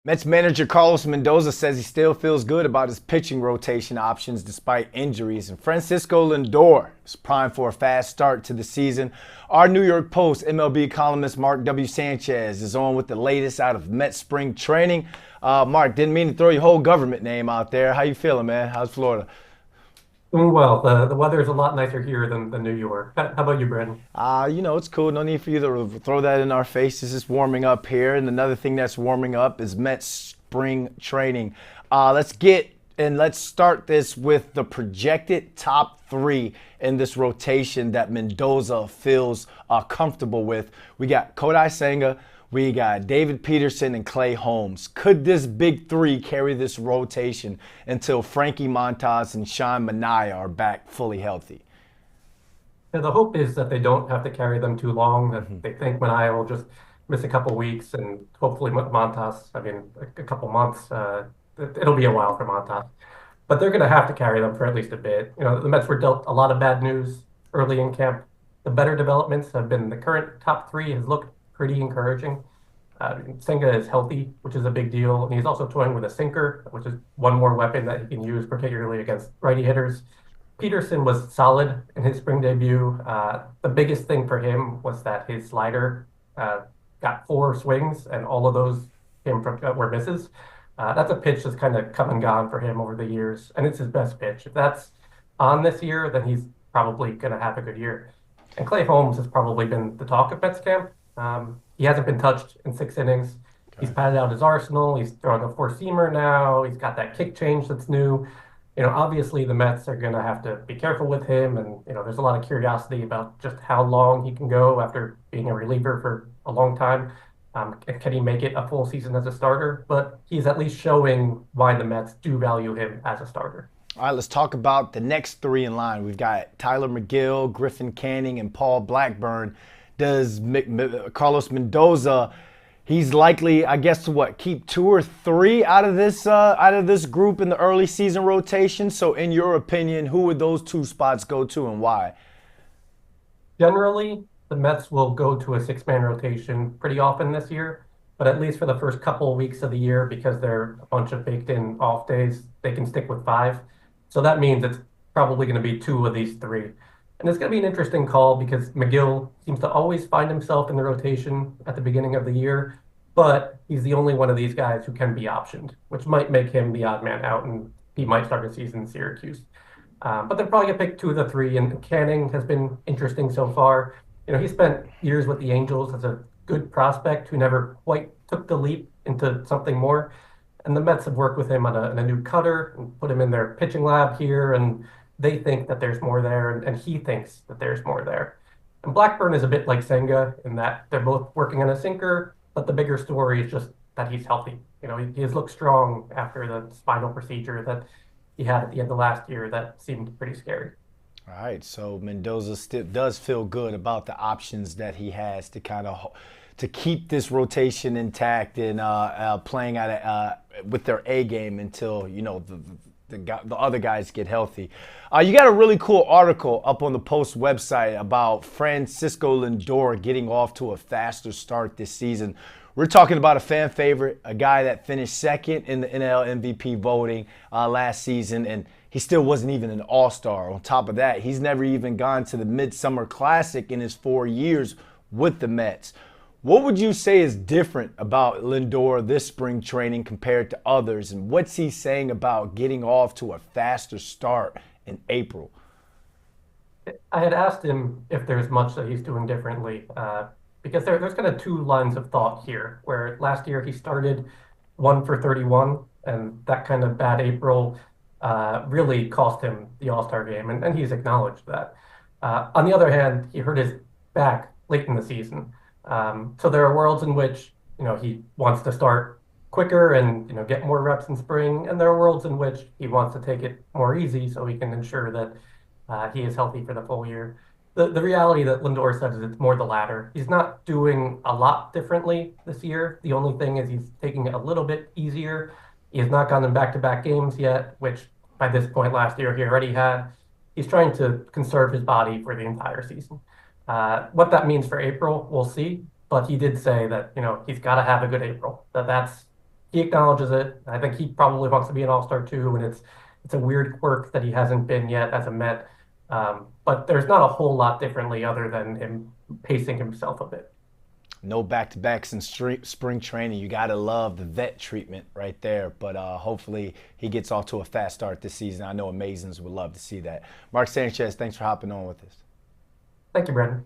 Mets manager Carlos Mendoza says he still feels good about his pitching rotation options despite injuries. And Francisco Lindor is primed for a fast start to the season. Our New York Post MLB columnist Mark W. Sanchez is on with the latest out of Mets spring training. Mark, didn't mean to throw your whole government name out there. How you feeling, man? How's Florida? Doing well. The weather is a lot nicer here than New York. How about you, Brandon? It's cool. No need for you to throw that in our faces. It's warming up here. And another thing that's warming up is Mets spring training. Let's start this with the projected top three in this rotation that Mendoza feels comfortable with. We got Kodai Senga, we got David Peterson, and Clay Holmes. Could this big three carry this rotation until Frankie Montas and Sean Manaea are back fully healthy? Yeah, the hope is that they don't have to carry them too long, that they think Manaea will just miss a couple weeks and hopefully Montas, a couple months. It'll be a while for Montas. But they're going to have to carry them for at least a bit. The Mets were dealt a lot of bad news early in camp. The better developments have been the current top three has looked pretty encouraging. Senga is healthy, which is a big deal. And he's also toying with a sinker, which is one more weapon that he can use, particularly against righty hitters. Peterson was solid in his spring debut. The biggest thing for him was that his slider got four swings, and all of those were misses. That's a pitch that's kind of come and gone for him over the years, and it's his best pitch. If that's on this year, then he's probably going to have a good year. And Clay Holmes has probably been the talk of Mets camp. He hasn't been touched in 6 innings. He's Okay. padded out his arsenal. He's throwing a four-seamer now. He's got that kick change that's new. Obviously the Mets are going to have to be careful with him, and there's a lot of curiosity about just how long he can go after being a reliever for a long time. Can he make it a full season as a starter? But he's at least showing why the Mets do value him as a starter. All right, let's talk about the next three in line. We've got Tyler McGill, Griffin Canning, and Paul Blackburn. Does Carlos Mendoza? He's likely, I guess, to keep two or three out of this group in the early season rotation. So, in your opinion, who would those two spots go to and why? Generally, the Mets will go to a six-man rotation pretty often this year, but at least for the first couple of weeks of the year, because they're a bunch of baked-in off days, they can stick with five. So that means it's probably going to be two of these three. And it's going to be an interesting call because McGill seems to always find himself in the rotation at the beginning of the year, but he's the only one of these guys who can be optioned, which might make him the odd man out, and he might start a season in Syracuse. But they're probably going to pick two of the three, and Canning has been interesting so far. He spent years with the Angels as a good prospect who never quite took the leap into something more. And the Mets have worked with him on a new cutter and put him in their pitching lab here, and they think that there's more there, and he thinks that there's more there. And Blackburn is a bit like Senga in that they're both working on a sinker, but the bigger story is just that he's healthy. He has looked strong after the spinal procedure that he had at the end of last year that seemed pretty scary. All right, so Mendoza still does feel good about the options that he has to to keep this rotation intact and playing with their A game until the other guys get healthy. You got a really cool article up on the Post website about Francisco Lindor getting off to a faster start this season. We're talking about a fan favorite, a guy that finished second in the NL MVP voting last season, and he still wasn't even an all-star. On top of that, he's never even gone to the Midsummer Classic in his 4 years with the Mets. What would you say is different about Lindor this spring training compared to others, and what's he saying about getting off to a faster start in April? I had asked him if there's much that he's doing differently, because there's kind of two lines of thought here, where last year he started 1 for 31, and that kind of bad April really cost him the All-Star game, and he's acknowledged that. On the other hand, he hurt his back late in the season. So there are worlds in which, he wants to start quicker and, get more reps in spring, and there are worlds in which he wants to take it more easy so he can ensure that he is healthy for the full year. The reality that Lindor says is it's more the latter. He's not doing a lot differently this year. The only thing is he's taking it a little bit easier. He has not gone in back-to-back games yet, which by this point last year he already had. He's trying to conserve his body for the entire season. What that means for April, we'll see. But he did say that he's got to have a good April. That's he acknowledges it. I think he probably wants to be an all-star too, and it's a weird quirk that he hasn't been yet as a Met. But there's not a whole lot differently other than him pacing himself a bit. No back-to-backs in spring training. You got to love the vet treatment right there. But hopefully he gets off to a fast start this season. I know Amazins would love to see that. Mark Sanchez, thanks for hopping on with us. Thank you, Brandon.